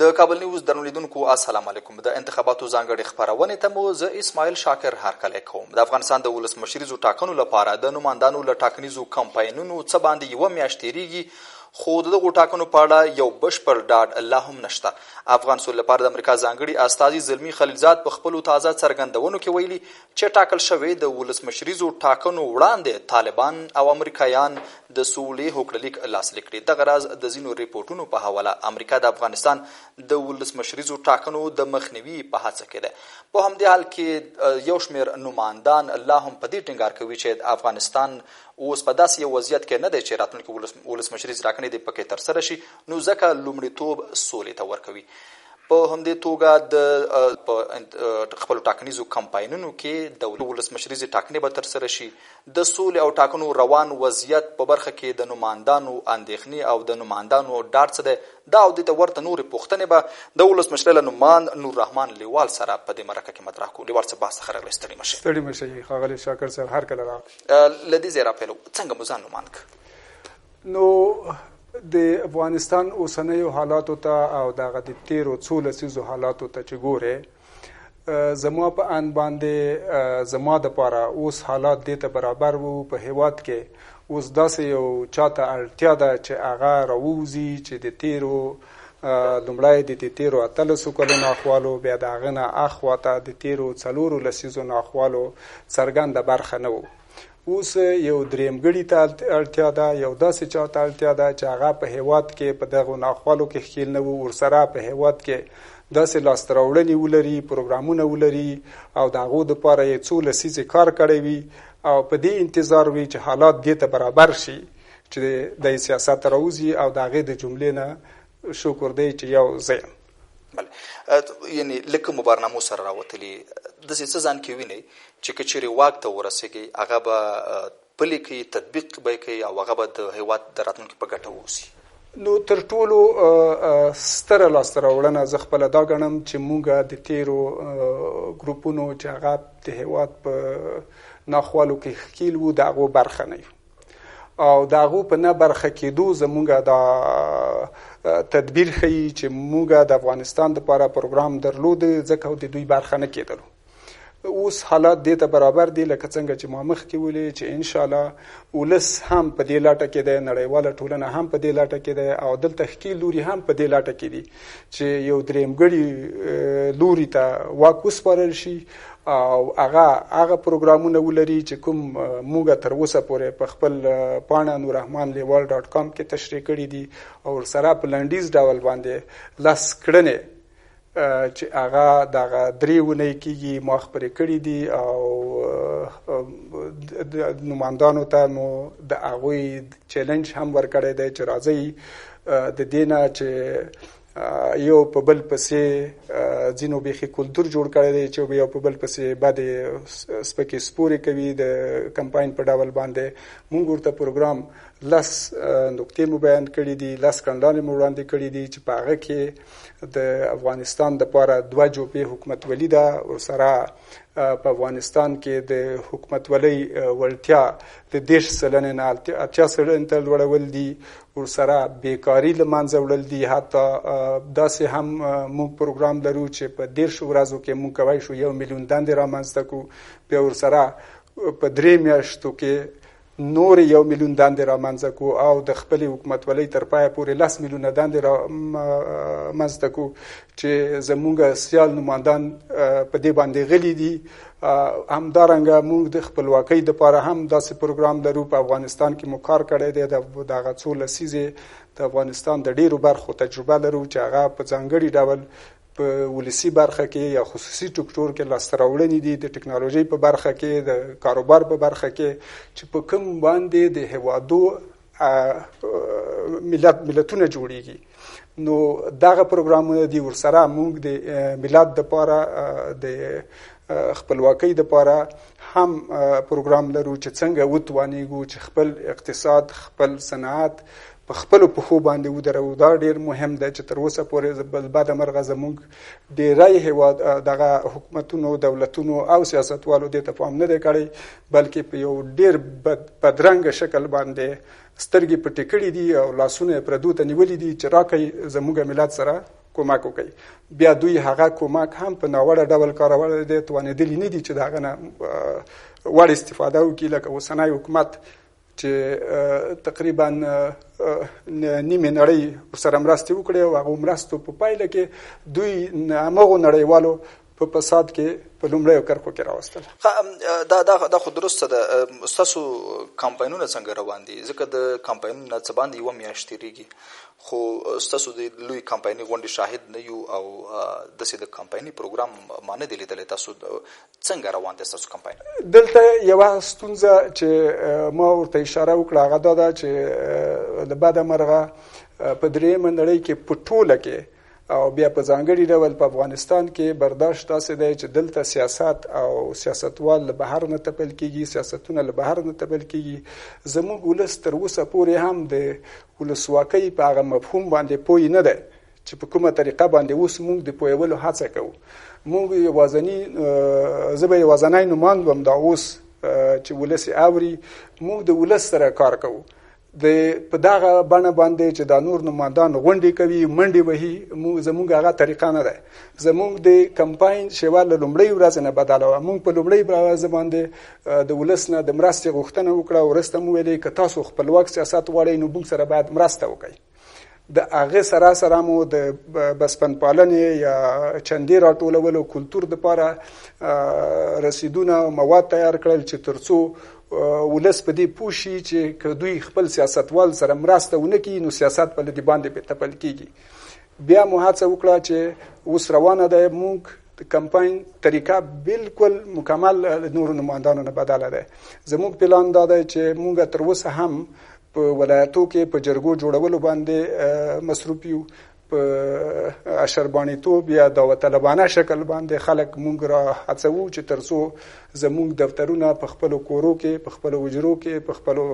د کابل نیوز درنولیدونکو السلام علیکم. د انتخاباتو ځانګړې خپرونې ته مو زه اسماعیل شاکر هرکلی کوم. د افغانستان د ولسمشریزو ټاکنو لپاره د نمایندانو له ټاکنیزو کمپاینونو څه باندې یوه میاشت تېرېږي، خو د دغو ټاکنو په اړه یو بشپړ ډاډ لا هم نشته. افغان سولې لپاره د امریکا ځانګړي استازي زلمي خلیلزاد په خپلو تازه څرګندونو کې ویلي چې ټاکل شوی د ولسمشریزو ټاکنو وړاندې طالبان او امریکایان د سولې هوکړلیک لاسلیک کړي. دغه راز د ځینو ریپورټونو په حواله امریکا د افغانستان د ولسمشریزو ټاکنو د مخنیوي په هڅه کې ده. په همدې حال کې یو شمېر نمایندان لا هم په دې ټینګار کوي چې افغانستان اوس په داسې یو وضعیت کې نه دی چې راتلونکي ولسمشریز ټاکنې دې پکې ترسره شي، نو ځکه لومړیتوب سولې ته ورکوي. په همدې توګه په خپلو ټاکنیزو کمپاینونو کې د ولسمشریزې ټاکنې به ترسره شي. د سولې او ټاکنو روان وضعیت په برخه کې د نمایندانو اندېښنې او د نمایندانو ډاډ څه دی، دا او دې ته ورته نورې پوښتنې به د ولسمشر له نماند نور رحمان لیوال سره په دې مرکه کې مطرح کړو. لیوال څه بحث څخه راغلی؟ ستړي مه شئ ښاغلی شاکر صاحب، هر کله راغلی. له دې ځای راپیلو څنګه مو ځان نماند کړ؟ نو د افغانستان اوسنیو حالاتو ته او دغه د تیرو څو لسیزو حالاتو ته چې ګورې، زما په ان باندې زما دپاره اوس حالات دې ته برابر وو په هیواد کې اوس داسې یو چاته اړتیا ده چې هغه راووځي چې د تیرو لومړی د تیرو 18 کلونو احوالو، بیا د هغه نه اخواته د تیرو 4 لسیزو احوالو څرګنده برخه نه وو. اوس یو درېمګړي ته اړتیا ده، یو داسې چاته اړتیا ده چې هغه په هیواد کې په دغو ناخوالو کې ښکیل نه وو، ورسره په هیواد کې داسې لاسته راوړنې ولري، پروګرامونه ولري او د هغو دپاره یې څو لسیزې کار کړی وي او په دې انتظار وي چې حالات دې ته برابر شي چې د سیاست راوځي او د هغې د جملې نه شکر دی چې یو زه یم. یعنی له کومو برنامو سره راوتلي داسې څه ځان کې وینئ چې که چیرې واک ته ورسېږي هغه به پلي کوي، تطبیق به یې کوي او هغه به د هېواد د راتلونکي په ګټه واوسي؟ نو تر ټولو ستره لاسته راوړنه زه خپله دا ګڼم چې موږ د تیرو ګروپونو چې هغه د هېواد په ناخوالو کې ښکیل وو د هغو برخه نه یو او د هغو په نه برخه کېدو زموږ دا تدبیر ښیي چې موږ د افغانستان دپاره پروګرام درلود ځکه د دوی برخه نه کېدلو. اوس حالات دې ته برابر دي لکه څنګه چې ما مخکې ویلې چې انشاءالله ولس هم په دې لاټه کې دی، نړیواله ټولنه هم په دې لاټه کې دی او دلته ښکیل لوري هم په دې لاټه کې دي چې یو درېمګړي لوري ته واک وسپارل شي او هغه پروګرامونه ولري چې کوم موږ تر اوسه پورې په خپل پاڼه nurrahmanliwal.com کې تشریح کړي دي او ورسره په لنډیز ډول باندې لس کړنې چې هغه دغه 3 اونۍ کېږي ما خپرې کړي دي او د نمایندانو ته مو د هغوی چیلنج هم ورکړی دی چې راځئ د دې نه چې یو په بل پسې ځینو بیخي کلتور جوړ کړی دی چې یو په بل پسې بدې سپکې سپورې کوي د کمپاین په ډول باندې. موږ ورته پروګرام 10 نکتې مو بیان کړي دي، 10 کړنلارې مو وړاندې کړي دي چې په هغه کې د افغانستان دپاره 2 جوپې حکومتولي ده، ورسره په افغانستان کې د حکومتولۍ وړتیا د 10% نه 80% ته لوړول دي، ورسره بیکاري له منځه وړل دي. حتی داسې هم موږ پروګرام لرو چې په 10 ورځو کې موږ کولی شو 1 میلیون دندې رامنځته کړو، بیا ورسره په 3 میاشتو کې نور 1 میلیون دندې رامنځته کړو او د خپلې حکومتولۍ تر پایه پورې 10 میلیونه دندې رامنځته کړو چې زموږ سیال نمایندان په دې باندې غلي دي. همدارنګه موږ د خپلواکۍ دپاره هم داسې پروګرام لرو. په افغانستان کې مو کار کړی دی، د هغه څو لسیزې د افغانستان د ډېرو برخو تجربه لرو چې هغه په ځانګړي ډول په ولسي برخه کې یا خصوصي سکتور کې لاسته راوړنې دي، د ټکنالوژۍ په برخه کې، د کاروبار په برخه کې چې په کوم باندې د هیوادو ملتونه جوړیږي. نو دغه پروګرامونه دي. ورسره موږ د ملت دپاره د خپلواکۍ دپاره هم پروګرام لرو چې څنګه وتوانیږو چې خپل اقتصاد، خپل صنعت په خپلو پښو باندې ودرو. دا ډېر مهم دی چې تر اوسه پورې بده مرغه زموږ ډېری هېواد دغه حکومتونو، دولتونو او سیاستوالو دې ته پام نه دی کړی، بلکې په یو ډېر بدرنګه شکل باندې سترګې پټې کړي دي او لاسونه یې پردو ته نیولي دي چې راکئ زموږ ملت سره کومک وکړي. بیا دوی هغه کومک هم په ناوړه ډول کارول دي، توانېدلي نه دي چې د هغه نه وړ استفاده وکړي. لکه اوسنی حکومت چې تقریبا نیمه نړۍ ورسره مرستې وکړي او هغه مرستو په پایله کې دوی همغو نړیوالو په فساد کې په لومړیو کرښو کې راوستل. دا خو درسته ده. ستاسو کمپاینونه څنګه روان دي؟ ځکه د کمپاینونو نه څه باندې 1 میاشت تېرېږي، خو ستاسو د لوی کمپایني غونډې شاهد نه یو او داسې د کمپایني پروګرام ما نه دی لیدلی. تاسو څنګه روان دی ستاسو کمپاین؟ دلته یوه ستونزه چې ما ورته اشاره وکړه هغه دا ده چې د بده مرغه په درېیمه نړۍ کې په ټوله کې او بیا په ځانګړي ډول په افغانستان کې برداشت داسې دی چې دلته سیاست او سیاستوال له بهر نه تپل کېږي، سیاستونه له بهر نه تپل کېږي. زموږ ولس تر اوسه پورې هم د ولسواکۍ په هغه مفهوم باندې پوه نه دی چې په کومه طریقه باندې اوس موږ د پوهولو هڅه کوو. موږ زه به یوازنی نوماند وم دا اوس چې ولس اوري، موږ د ولس سره کار کوو. په دغه بڼه باندې چې دا نور نمایندان غونډې کوي، منډې وهي، زموږ هغه طریقه نه ده. زموږ د کمپاین شیوه له لومړۍ ورځې نه بدله وه. موږ په لومړۍ ورځ باندې د ولس نه د مرستې غوښتنه وکړه، وروسته مو ویلې که تاسو خپلواک سیاست غواړئ نو موږ سره باید مرسته وکړئ. د هغې سره مو د بسپن پالنې یا چندې راټولولو کلتور دپاره رسیدونه مواد تیار کړل چې تر څو ولس په دې پوه شي چې که دوی خپل سیاستوال سره مرسته ونه کړي نو سیاست په دې باندې تپل کېږي. بیا مو هڅه وکړه چې اوس روانه ده، موږ د کمپاین طریقه بالکل مکمل نورو نمایندانو نه بدله ده. زموږ پلان دا ده چې موږ تر اوسه هم په ولایتو کې په جرګو جوړولو باندې مصروف یو، په اشربانیتوب یا داوطلبانه شکل باندې خلک مونږ را هڅوو چې تر څو زموږ دفترونه په خپلو کورو کې، په خپلو حجرو کې، په خپلو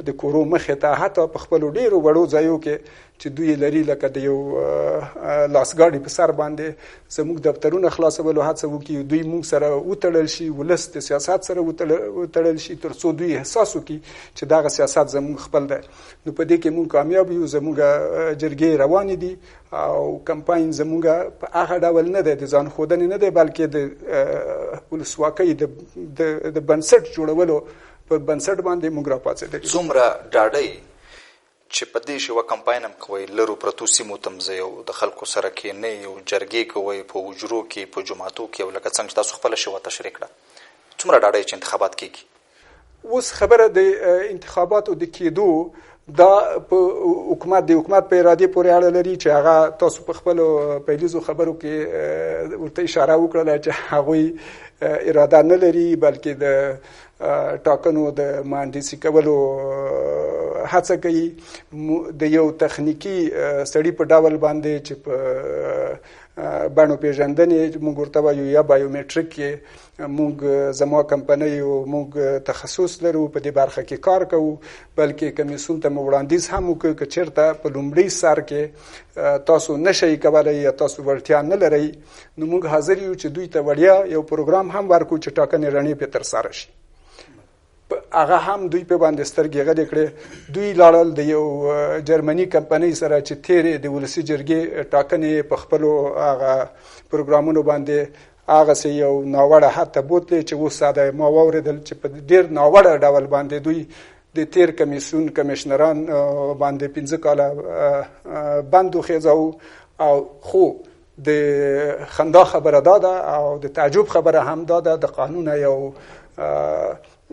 د کورو مخې ته، حتی په خپلو ډېرو وړو ځایو کې چې دوی لري لکه د یو لاسګاډي په سر باندې زموږ دفترونه خلاصولو هڅه وکړي، دوی مونږ سره وتړل شي، ولس د سیاست سره وتړل شي تر څو دوی احساس وکړي چې دغه سیاست زموږ خپل دی. نو په دې کې مونږ کامیاب یو. زموږ جرګې روانې دي او کمپاین زموږ په هغه ډول نه دی د ځان ښودنې نه دی، بلکې د ولسواکۍ د بنسټ جوړولو په بنسټ باندې مونږ راپاڅېدلي. څومره ډاډۍ چې په دې شیوه کمپاین هم کوئ، لرو پرتو سیمو ته ځئ او د خلکو سره کښېنئ او جرګې کوئ په حجرو کې، په جوماتو کې، او لکه څنګه چې تاسو خپله شیوه تشریح کړه، څومره ډاډۍ چې انتخابات کېږي؟ اوس خبره د انتخاباتو د کېدو دا په حکومت د حکومت په ارادې پورې اړه لري چې هغه تاسو په خپلو پیلیزو خبرو کې ورته اشاره وکړله چې هغوی اراده نه لري، بلکې د ټاکنو د مهندسي کولو هڅه کوي. د یو تخنیکی سړي په ډول باندې چې په بڼو پیژندنې موږ ورته وایو یا بایومیټریک کې موږ زما کمپنۍ او موږ تخصص لرو، په دې برخه کې کار کوو، بلکې کمیسیون ته مو وړاندیز هم وکړو که چېرته په لومړي سر کې تاسو نشئ کولی یا تاسو وړتیا نه لرئ نو موږ حاضر یو چې دوی ته وړیا یو پروګرام هم ورکړو چې ټاکنې رڼې پرې ترسره شي. هغه هم دوی په باندې سترګې غلې کړې. دوی لاړل د یو جرمني کمپنۍ سره چې تیرې د ولسي جرګې ټاکنې په خپلو هغه پروګرامونو باندې هغسې یو ناوړه حد ته بوتلې چې اوس ساده ما واورېدل چې په ډېر ناوړه ډول باندې دوی د تیر کمیسیون کمیشنران باندې 15 کاله بند وخېځاوه. او خو د خندا خبره دا ده او د تعجب خبره هم دا ده، د قانون یو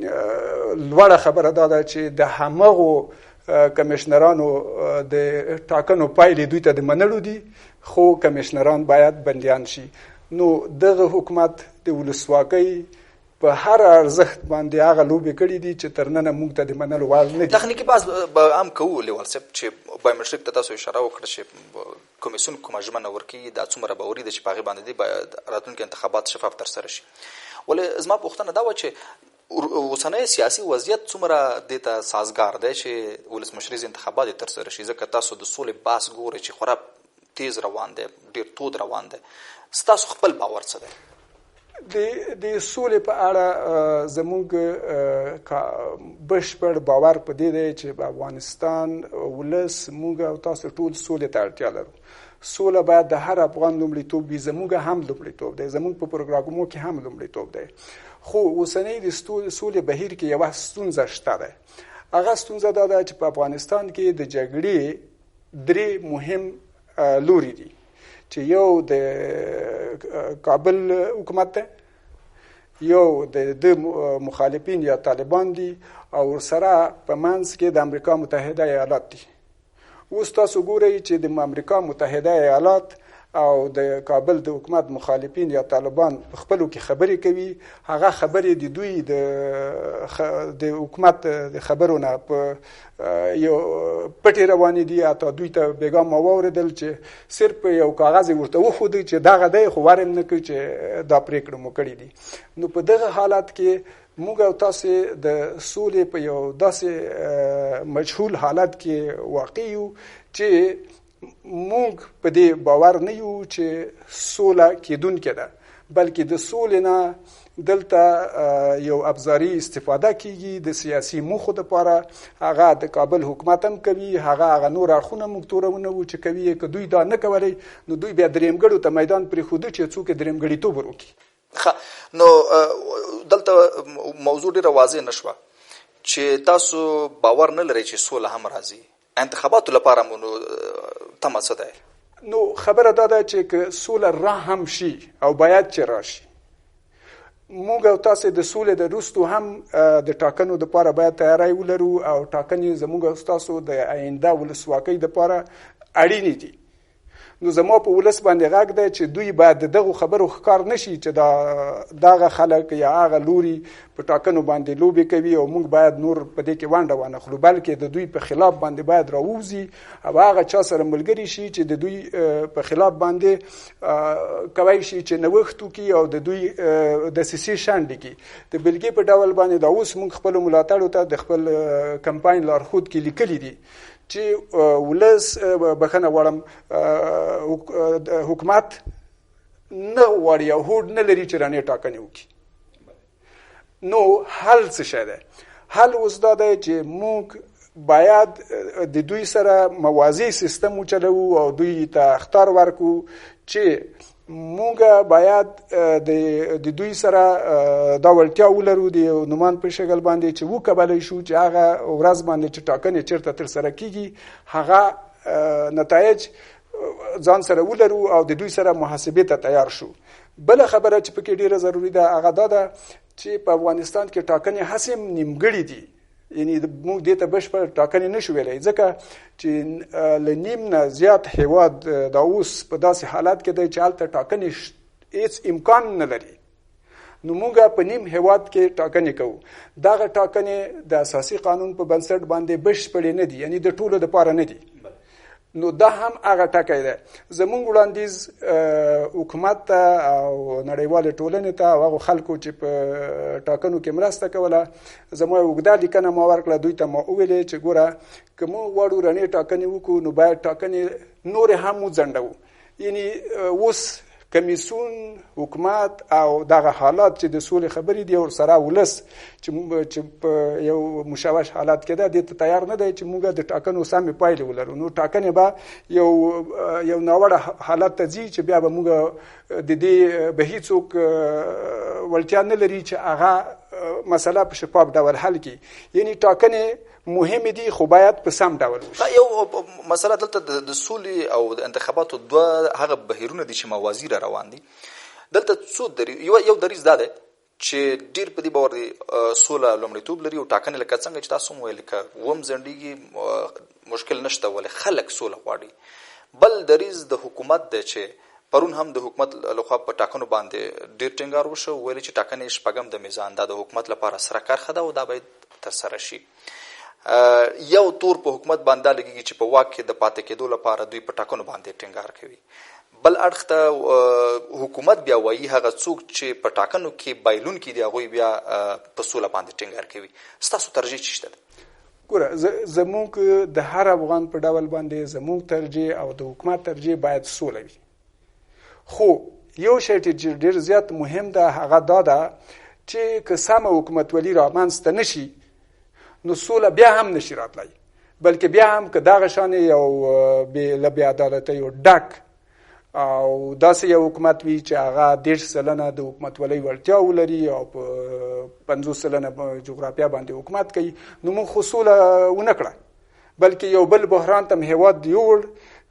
لوړه خبره دا ده چې د همغو کمیشنرانو د ټاکنو پایلې دوی ته د منلو دي، خو کمیشنران باید بندیان شي. نو دغه حکومت د ولسواکۍ په هر ارزښت باندې هغه لوبې کړي دي چې تر ننه موږ ته د منلو وړ نه دي. تخنیکي بحث به هم کوو لیوال صاحب چې بایومیټریک ته تاسو اشاره وکړه چې کمیسیون کومه ژمنه ورکوي دا څومره باوري ده چې په هغې باندې دې باید راتلونکي انتخابات شفاف ترسره شي. ولې زما پوښتنه دا وه چې اوسنی سیاسي وضعیت څومره دې ته سازګار دی چې ولسمشریز انتخابات یې ترسره شي؟ ځکه تاسو د سولې بحث ګورئ چې خورا تیز روان دی، ډېر تود روان دی. ستاسو خپل باور څه دی؟ د سولې په اړه زموږ بشپړ باور په دې دی چې په افغانستان ولس موږ او تاسو ټول سولې ته اړتیا لرو. سوله باید د هر افغان لومړیتوب وي، زموږ هم لومړیتوب دی، زموږ په پروګرامونو کې هم لومړیتوب دی. خو اوسنۍ د سولې بهیر کې یوه ستونزه شته ده. هغه ستونزه دا ده چې په افغانستان کې د جګړې 3 مهم لوري دي، چې یو د کابل حکومت ده، یو د مخالفین یا طالبان دي، او ورسره په منځ کې د امریکا متحده ایالات دي. اوس تاسو ګورئ چې د امریکا متحده ایالات او د کابل د حکومت مخالفین یا طالبان په خپلو کې خبرې کوي. هغه خبرې د دوی د حکومت د خبرو نه په یو پټې روانې دي، حتی دوی ته بیګا ما واورېدل چې صرف یو کاغذ ورته وښودی چې دغه دی، خو ور هم نه کوي چې دا پرېکړه مو کړې دي. نو په دغه حالت کې موږ او تاسې د سولې په یو داسې مجهول حالت کې واقع یو چې موږ په دې باور نه یو چې سوله کېدونکې ده، بلکې د سولې نه دلته یو ابزاري استفاده کیږي د سیاسي موخو دپاره. هغه د کابل حکومت هم کوي، هغه نور اړخونه موږ تورونه وو چې کوي. که دوی دا نه کولی نو دوی بیا درېمګړو ته میدان پرېښوده چې څوک یې درېمګړیتوب وکړي. نو دلته موضوع ډېره واضح نه شوه چې تاسو باور نه لرئ چې سوله هم راځي. انتخاباتو لپاره مو تمه څه دی؟ نو خبره دا ده چې که سوله را هم شي او باید چې راشي، موږ او تاسې د سولې د وروستو هم د ټاکنو دپاره باید تیاری ولرو، او ټاکنې زموږ او ستاسو د آینده ولسواکۍ دپاره اړینې دي. نو زما په ولس باندې غږ دی چې دوی باید د دغو خبرو ښکار نشي چې دغه خلک یا هغه لوري په ټاکنو باندې لوبې کوي، او موږ باید نور په دې کې ونډه وانخلو، بلکې د دوی په خلاف باندې باید راووځي او هغه چا سره ملګري شي چې د دوی په خلاف باندې کولی شي چې نوښت وکړي او د دوی دسیسې شنډې کړي. د بېلګې په ډول باندې دا اوس موږ خپلو ملاتړو ته د خپل کمپاین لارښود کې لیکلي دي چې ولس بخښنه غواړم حکومت نه غواړي او هوډ نه لري چې رانې ټاکنې وکړي. نو حل څه شی دی؟ حل اوس دا دی چې موږ باید د دوی سره موازی سیستم وچلوو او دوی ته اختیار ورکړو چې موږ باید د دوی سره دا وړتیا ولرو د یو نومان په شکل باندې چې وکولی شو چې هغه ورځ باندې چې ټاکنې چېرته ترسره کیږي هغه نتایج ځان سره ولرو او د دوی سره محاسبې ته تیار شو. بله خبره چې پکې ډیره ضروري ده هغه دا ده چې په افغانستان کې ټاکنې هسې نیمګړې دي، یعنی موږ دې ته بشپړ ټاکنې نشو ویلی، ځکه چې له نیم نه زیات هیواد دا اوس په داسې حالت کې دی چې هلته ټاکنې هېڅ امکان نه لري. نو موږ په نیم هیواد کې ټاکنې کوو. دغه ټاکنې د اساسي قانون په بنسټ باندې بشپړې نه دي، یعنی د ټولو دپاره نه دي. نو دا هم هغه ټکی دی. زمونږ وړاندیز حکومت ته او نړیوالې ټولنې ته او هغو خلکو چې په ټاکنو کې مرسته کوله، زما اوږده لیکنه ما ورکړه دوی ته، ما وویلې چې ګوره که موږ غواړو رڼې ټاکنې وکړو نو باید ټاکنې نورې هم وځنډوو. یعنی اوس کمیسیون، حکومت او دغه حالات چې د سولې خبرې دي او سره ولس چې په یو مشوش حالات کې ده دې ته تیار نه دی چې موږ د ټاکنو سمې پایلې ولرو. نو ټاکنې به یو ناوړه حالت ته ځي چې بیا به موږ د دې به هیڅوک وړتیا نه لري چې هغه مسله په شفاف ډول حل کړي. یعنی ټاکنې مهم دي خو باید په سم ډول وشي. یو مسله دلته د سولې او د انتخاباتو دوه هغه بهیرونه دي چې موازي را روان دي. دلته څو یو دریځ دا دی چې ډېر په دې باور دی سوله لومړیتوب لري او ټاکنې لکه څنګه چې تاسو هم ویل که وم ځنډېږي مشکل نشته، ولې خلک سوله غواړي. بل دریځ د حکومت دی چې پرون هم د حکومت لخوا په ټاکنو باندې ډېر ټینګار وشو، ویلې چې ټاکنې شپږم د میزان دا د حکومت لپاره سره کرښه ده او دا باید ترسره شي. یو تور په حکومت باندې لګیږي چې په واک کې د پاتې کېدو لپاره دوی په ټاکنو باندې ټینګار کوي. بل اړخ ته حکومت بیا وایي هغه څوک چې په ټاکنو کې بایلونکي دي هغوی بیا په سوله باندې ټینګار کوي. ستاسو ترجیح څه شته ده؟ ګوره زموږ د هر افغان په ډول باندې زموږ ترجیح او د حکومت ترجیح باید سوله وي. خو یو شی چې ډېر زیات مهم ده هغه دا ده چې که سمه حکومتولي رامنځته نشي نو سوله بیا هم نشي راتلی، بلکې بیا هم که دغه شانې یو له بې عدالتیو ډک او داسې یو حکومت وي چې هغه 10% د حکومتولۍ وړتیا ولري او په 50% جغرافیه باندې حکومت کوي، نو موږ خو سوله ونه کړه، بلکې یو بل بحران ته هېواد یوړ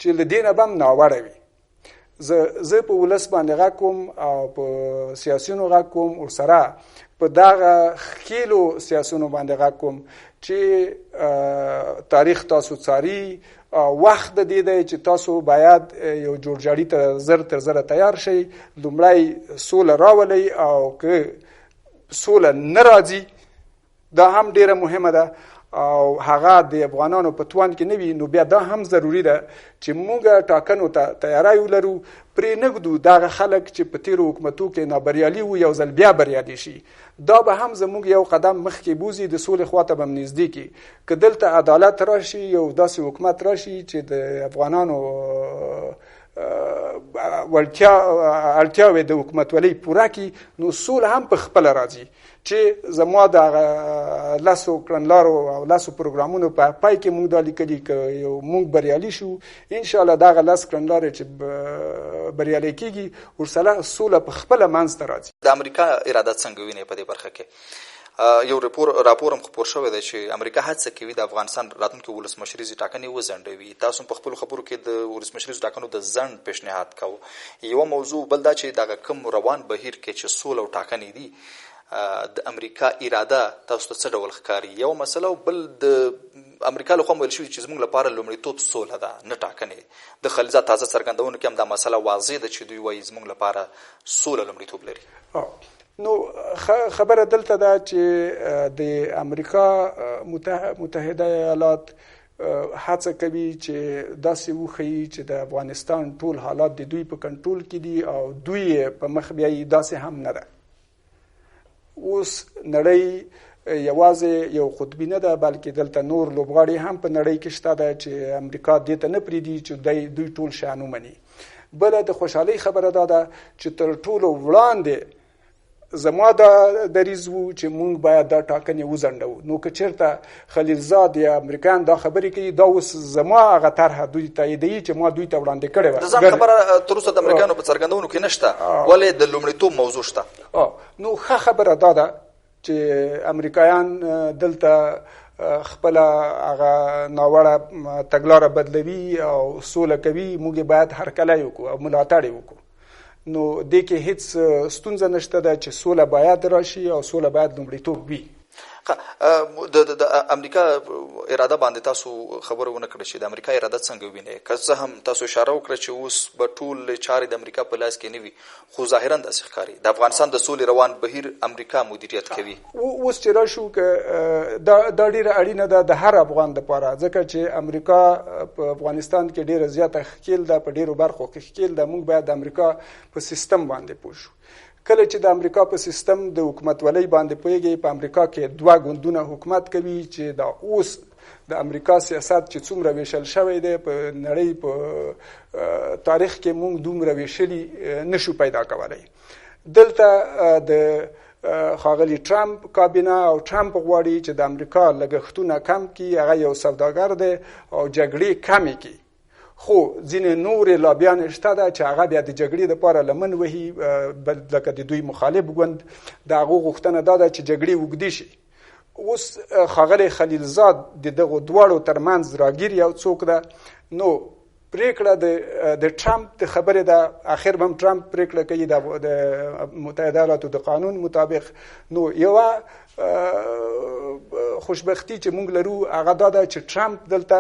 چې له دې نه به هم ناوړه وي. زه په ولس باندې غږ کوم او په سیاسیونو غږ کوم، ورسره په دغه ښکېلو سیاسیونو باندې غږ کوم چې تاریخ تاسو څاري، وخت د دې دی چې تاسو باید یو جوړجاړي ته زر تر زره تیار شئ. لومړی سوله راولئ، او که سوله نه راځي دا هم ډیره مهمه ده او هغه د افغانانو په توان کې نه وي، نو بیا دا هم ضروري ده چې موږ ټاکنو ته تیاری ولرو، پرې نږدو دغه خلک چې په تیرو حکومتو کې نابریالي وو یو ځل بیا بریالي شي. دا به هم زموږ یو قدم مخکې بوزي، د سولې خواته به هم نږدې کړي. که دلته عدالت راشي، یو داسې حکومت راشي چې د افغانانو اړتیاوې د حکومتولۍ پوره کړي، نو سوله هم په خپله راځي. چې زما د لسو کړنلارو او لسو پروګرامونو په پای کې موږ دا لیکلي که یو موږ بریالي شو، انشاءالله دغه لس کړنلارې چې بریالي کېږي ورسره سوله په خپله منځته راځي. د امریکا اراده څنګه وینئ په دې برخه کې؟ یو راپور هم خپور شوی دی چې امریکا هڅه کوي د افغانستان راتلونکي ولسمشریزې ټاکنې وځنډوي. تاسو په خپلو خبرو کې د ولسمشریزو ټاکنو د ځنډ پیشنهاد کوو. یوه موضوع بل دا چې دغه کوم روان بهیر کې چې سوله او ټاکنې دي، د امریکا اراده تاسو ته څه ډول ښکاري؟ یو مسله، او بل د امریکا له خوا ویل شوي چې زموږ لپاره لومړیتوب سوله ده نه ټاکنې. د خلیلزاد تازه څرګندونو کې هم دا مسله واضح ده چې دوی وایي زموږ لپاره سوله لومړیتوب لري. نو خبره دلته ده چې د امریکا متحده ایالات هڅه کوي چې داسې وښیي چې د افغانستان ټول حالات د دوی په کنټرول کې دي او دوی په مخ بیایي. داسې هم نه ده. اوس نړۍ یوازې یو قطبي نه ده، بلکې دلته نور لوبغاړي هم په نړۍ کې شته ده چې امریکا دې ته نه پرېږدي چې دوی ټول شیان ومني. بله د خوشحالۍ خبره دا ده چې تر ټولو وړاندې زما دا دریځ وو چې موږ باید دا ټاکنې وځنډوو. نو که چېرته خلیلزاد یا امریکایان دا خبرې کوي، دا اوس زما هغه طرحه دوی تاییدوي چې ما دوی ته وړاندې کړې وه. د ځان خبره تر اوسه د امریکایانو په څرګندونو کې نشته، ولې د لومړیتوب موضوع شته. نو ښه خبره دا ده چې امریکایان دلته خپله هغه ناوړه تګلاره بدلوي او سوله کوي. موږ باید هرکلی وکړو او ملاتړ یې وکړو. نو دې کې هیڅ ستونزه نشته ده چې سوله باید راشي او سوله باید لومړیتوب وي. د امریکا اراده باندې تاسو خبره ونه کړه چې د امریکا اراده څنګه وینئ؟ که څه هم تاسو اشاره وکړه چې اوس به ټول چارې د امریکا په لاس کې نه وي، خو ظاهرا داسې ښکاري د افغانستان د سولې روان بهیر امریکا مدیریت کوي. اوس چې راشو که دا ډیره اړینه ده د هر افغان لپاره، ځکه چې امریکا په افغانستان کې ډیره زیاته ښکیل ده، په ډیرو برخو کې ښکیل ده. موږ باید د امریکا په سیستم باندې پوه شو. کله چې د امریکا په سیستم د حکومتولۍ باندې پوهیږئ، په امریکا کې دوه ګوندونه حکومت کوي چې دا اوس د امریکا سیاست چې څومره ویشل شوی دی په نړۍ په تاریخ کې موږ دومره ویشلي نشو پیدا کولی. دلته د ښاغلي ټرمپ کابینه او ټرمپ غواړي چې د امریکا لګښتونه کم کړي، هغه یو سوداګر دی او جګړې کمې کړي. خو ځینې نورې لابیانې شته ده چې هغه بیا د جګړې دپاره لمن وهي، لکه د دوی مخالف ګوند د هغو غوښتنه دا ده چې جګړې اوږدې شي. اوس ښاغلی خلیلزاد د دغو دواړو ترمنځ راګیر یو څوک ده. نو پریکړه د ټرمپ د خبرې ده، اخر به هم ټرمپ پریکړه کوي د متحده ایالاتو د قانون مطابق. نو یوه خوشبختی چې موږ لرو هغه دا ده چې ټرمپ دلته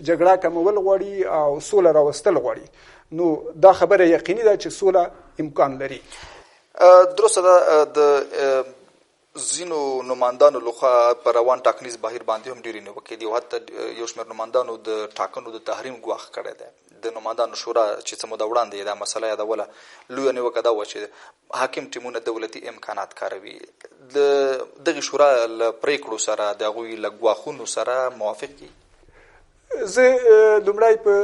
جګړه کمول غواړي او سوله راوستل غواړي. نو دا خبره یقیني ده چې سوله امکان لري. درسته ده د ځینو نمایندانو لخوا په روان ټاکنیز بهیر باندې هم ډېرې نیوکې دي او حتی یو شمېر نمایندانو د ټاکنو د تحریم ګواښ کړی دی. د نمایندانو شورا چې څه موده وړاندې دا مسله یادوله، لویه نیوکه دا وه چې حاکم ټیمونه دولتي امکانات کاروي. د دغې شورا له پریکړو سره د هغوی له ګواښونو سره موافق دي؟ زه لومړی په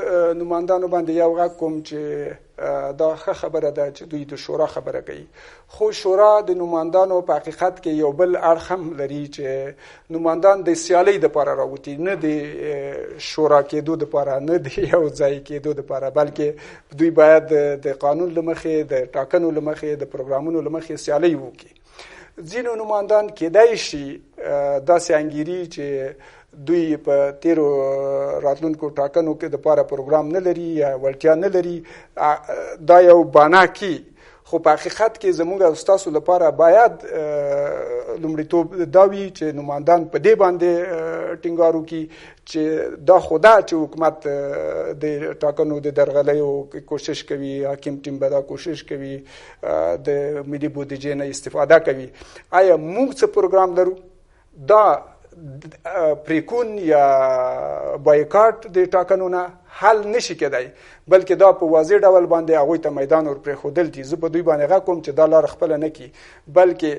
نمایندانو باندې یو غږ کوم چې دا ښه خبره ده چې دوی د شورا خبره کوي. خو شورا د نمایندانو په حقیقت کې یو بل اړخ هم لري چې نمایندان د سیالۍ دپاره راوتي، نه د شورا کېدو دپاره، نه د یو ځای کېدو دپاره، بلکې دوی باید د قانون له مخې، د ټاکنو له مخې، د پروګرامونو له مخې سیالۍ وکړي. ځینو نمایندان کېدای شي داسې انګیري چې دوی په تیرو راتلونکو ټاکنو کې دپاره پروګرام نه لري یا وړتیا نه لري، دا یو بنا کی. خو په حقیقت کې زموږ او ستاسو لپاره باید لومړیتوب دا وي چې نمایندان په دې باندې ټینګار وکړي چې دا خدا چې حکومت د ټاکنو د درغلیو کوشش کوي، حاکم ټیم به دا کوشش کوي د ملي بودیجې نه استفاده کوي. آیا موږ څه پروګرام لرو؟ دا پریکون یا بایکاټ د ټاکنو نه حل نشي کېدای، بلکې دا په واضح ډول باندې هغوی ته میدان ور پرېښودل دي. زه په دوی باندې غږ کوم چې دا لاره خپله نه کړي، بلکې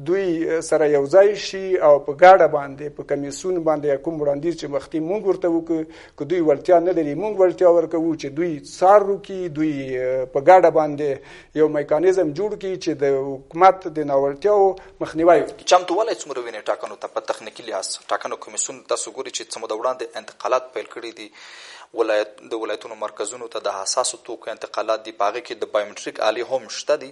دوی سره یو ځای شي او په ګاډه باندې په کمیسیون باندې کوم وړاندیز چې مخکې موږ ورته وکړو، که دوی وړتیا نه لري موږ وړتیا ورکوو چې دوی څار وکړي، دوی په ګاډه باندې یو میکانیزم جوړ کړي چې د حکومت د ناوړتیاو مخنیوی وکړي. چمتووالی څومره وینې ټاکنو ته په تخنیکي لحاظ؟ ټاکنو کمیسیون تاسو ګورئ چې څه موده وړاندې انتقالات پیل کړي دي د ولایتونو مرکزونو ته د حساسو توکو انتقالات دي، په هغې کې د بایومټریک آلې هم شته دي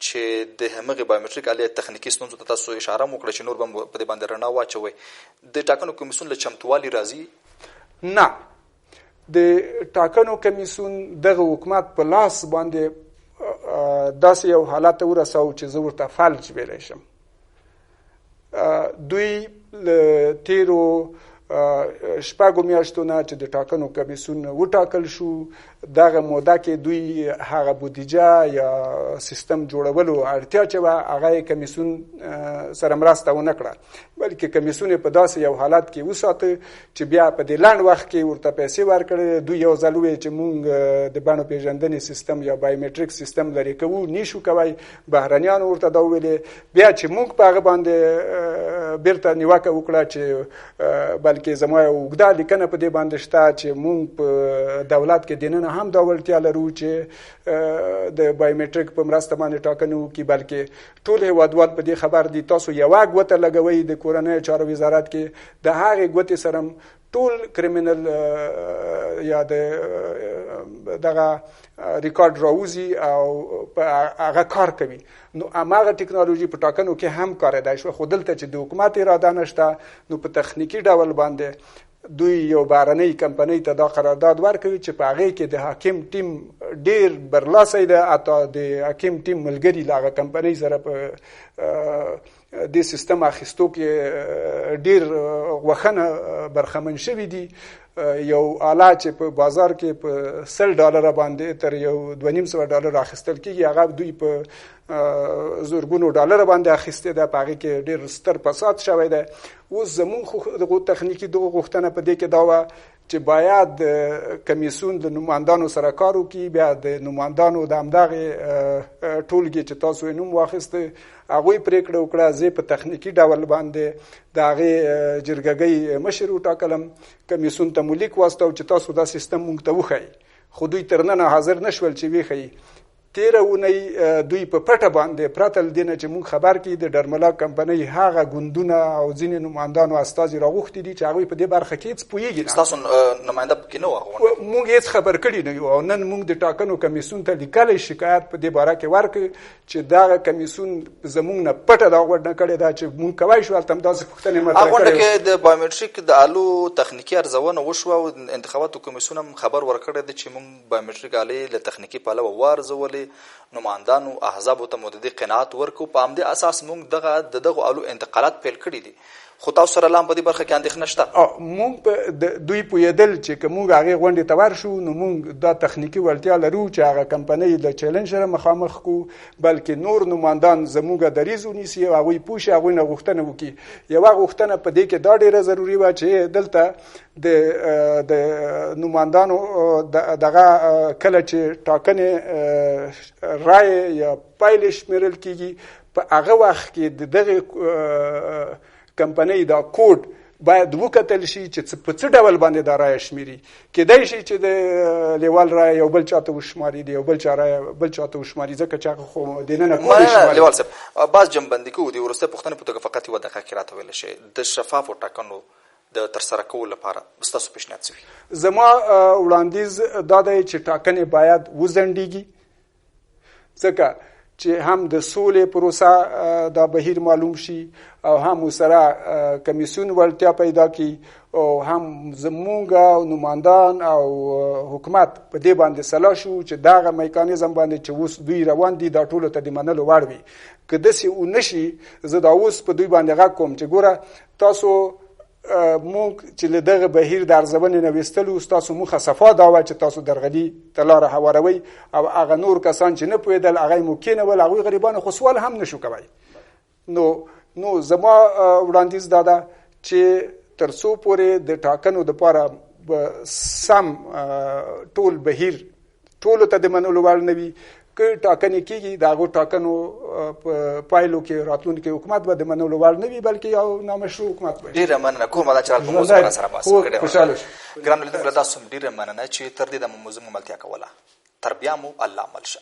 چې د همغې بایومټریک آلې تخنیکي ستونزو ته تاسو اشاره مو وکړه چې نور به په دې باندې رڼا واچوئ. د ټاکنو کمیسیون له چمتووالي راځي؟ نه، د ټاکنو کمیسیون دغه حکومت په لاس باندې داسې یو حالت ته ورساو چې زه ورته فلج ویلی شم. دوی له تیرو شپږو میاشتو نه چې د ټاکنو کمیسیون وټاکل شو، دغه موده کې دوی هغه بودیجه یا سیستم جوړولو اړتیا چې وه هغه یې کمیسیون سره مرسته ونه کړه، بلکې کمیسیون یې په داسې یو حالت کې وساته چې بیا په دې لنډ وخت کې ورته پیسې ورکړې. دوی یو ځل وویل چې موږ د بڼو پیژندنې سیستم یا بایومټریک سیستم لرې کوو، نیشو کوی. بهرنیانو ورته دا وویلې. بیا چې موږ په هغه باندې بیرته نیوکه وکړه چې بلکې زما یو اوږده لیکنه په دې باندې شته چې موږ په دولت کې دننه هم دا وړتیا لرو چې د بایومټریک په مرسته باندې ټاکنې وکړي، بلکې ټول هېوادوال په دې خبر دي. تاسو یوه ګوته لګوئ د کورنیو چارو وزارت کې، د هغې ګوتې سره ټول کریمینل یا دغه ریکارډ راوځي او هغه کار کوي. نو هماغه ټکنالوژي په ټاکنو کې هم کارېدای شوه، خو دلته چې د حکومت اراده نشته، نو په تخنیکي ډول باندې دوی یو بهرنۍ کمپنۍ ته دا قرارداد ورکوي چې په هغې کې د حاکم ټیم ډېر برلاسی ده، حتی د حاکم ټیم ملګري له هغه کمپنۍ سره په دې سیستم اخیستو کې ډېر غوښنه برخمن شوي دي. یو آله چې په بازار کې په $100 باندې تر یو $250 اخیستل کېږي، هغه دوی په زرګونو ډالر باندې اخیستې ده، په هغې کې ډېر ستر فساد شوی دی. اوس زموږ تخنیکي دغه غوښتنه په دې کې دا وه چې باید کمیسیون د نمایندانو سره کار وکړي، بیا د نمایندانو د همدغې ټولګې چې تاسو یې نوم واخیسته هغوی پرېکړه وکړه. زه په تخنیکي ډول باندې د هغې جرګګۍ مشر وټاکلم، کمیسیون ته مو لیک واستو چې تاسو دا سیستم موږ ته وښایي، خو دوی تر ننه حاضر نه شول چې وښایي. تیره اونۍ دوی په پټه باندې پرته له دې نه چې موږ خبر کړي، د ډرملا کمپنۍ هغه ګوندونه او ځینې نمایندانو استازي راغوښتي دي چې هغوی په دې برخه کې هېڅ پوهېږي نه. ستاسو نماینده پکې نه وه؟ موږ هېڅ خبر کړي نه یو، او نن موږ د ټاکنو کمیسیون ته لیکلی شکایت په دې باره کې ورکړ چې دغه کمیسیون زموږ نه پټه دا غوډه کړې ده چې موږ کولی شو هلته همداسې پوښتنې مطرح کړې. غونډه کې د بایومټریک د آلو تخنیکي ارزونه وشوه او انتخاباتو کمیسیون هم خبر ورکړی دی چې موږ بایومټریک آلې له تخنیکي پلوه وارزولې، نمایندانو احزابو ته مو د دې قناعت ورکړو، په همدې اساس موږ د دغو آلو انتقالات پیل کړي دي. خو تاسو سره لا هم په دې برخه کې اندېښنه شته؟ موږ دوی پوهېدل چې که موږ هغې غونډې ته ورشو نو موږ دا تخنیکي وړتیا لرو چې هغه کمپنۍ د چیلنج سره مخامخ کړو، بلکې نور نمایندان زموږ دریځ ونیسي او هغوی پوه شي، هغوی نه غوښتنه وکړي. یوه غوښتنه په دې کې دا ډېره ضروري وه چې دلته د نمایندانو دغه کله چې ټاکنې رایې یا پایلې شمیرل کېږي، په هغه وخت کې د دغې کمپنۍ دا کوډ باید وکتل شي چې په څه ډول باندې دا رایه شمیري. کیدای شي چې د لیوال رایه یو بل چاته وشماري، د یو بل چا رایه بل چاته وشماري، ځکه چې هغه خو دننه کولی شماري. لیوال صاحب باز جنبندي کوو د وروستۍ پوښتنې په توګه فقط یوه دقیقه کې راته ویلی شئ د شفافو ټاکنو د ترسره کولو لپاره ستاسو پیشنهاد څه وي؟ زما وړاندیز دا دی چې ټاکنې باید وځنډېږي، ځکه چې هم د سولې پروسه دا بهیر معلوم شي او هم ورسره کمیسیون وړتیا پیدا کړي او هم زمونږ نمایندان او حکومت په دې باندې سلا شو چې دغه میکانیزم باندې چې اوس دوی روان دي دا ټولو ته د منلو وړ وي. که داسې ونه شي زه دا اوس په دوی باندې غږ کوم چې ګوره تاسو موږ چې له دغه بهیر د ارزونې نه ویستلو ستاسو موخه صفا دا وه چې تاسو درغلي ته لاره هواروئ او هغه نور کسان چې نه پوهېدل هغه یې مو کېنول، هغوی غریبانو خو سوال هم نشو کوی. نو زما وړاندیز دا ده چې تر څو پورې د ټاکنو دپاره سم ټول بهیر ټولو ته د منلو وړ نه وي، که ټاکنې کېږي د هغو ټاکنو په پایلو کې راتلونکي حکومت به د منلو وړ نه وي بلکې یو نامشروع حکومت به. ډېره مننه کوم دا چې په موضوع سره بحث کړی. خوشحاله شو. ګرانو لیدونکو له تاسو ډېره مننه چې تر دې د موضوع ملتیا کوله. تر بیا مو الله مل شه.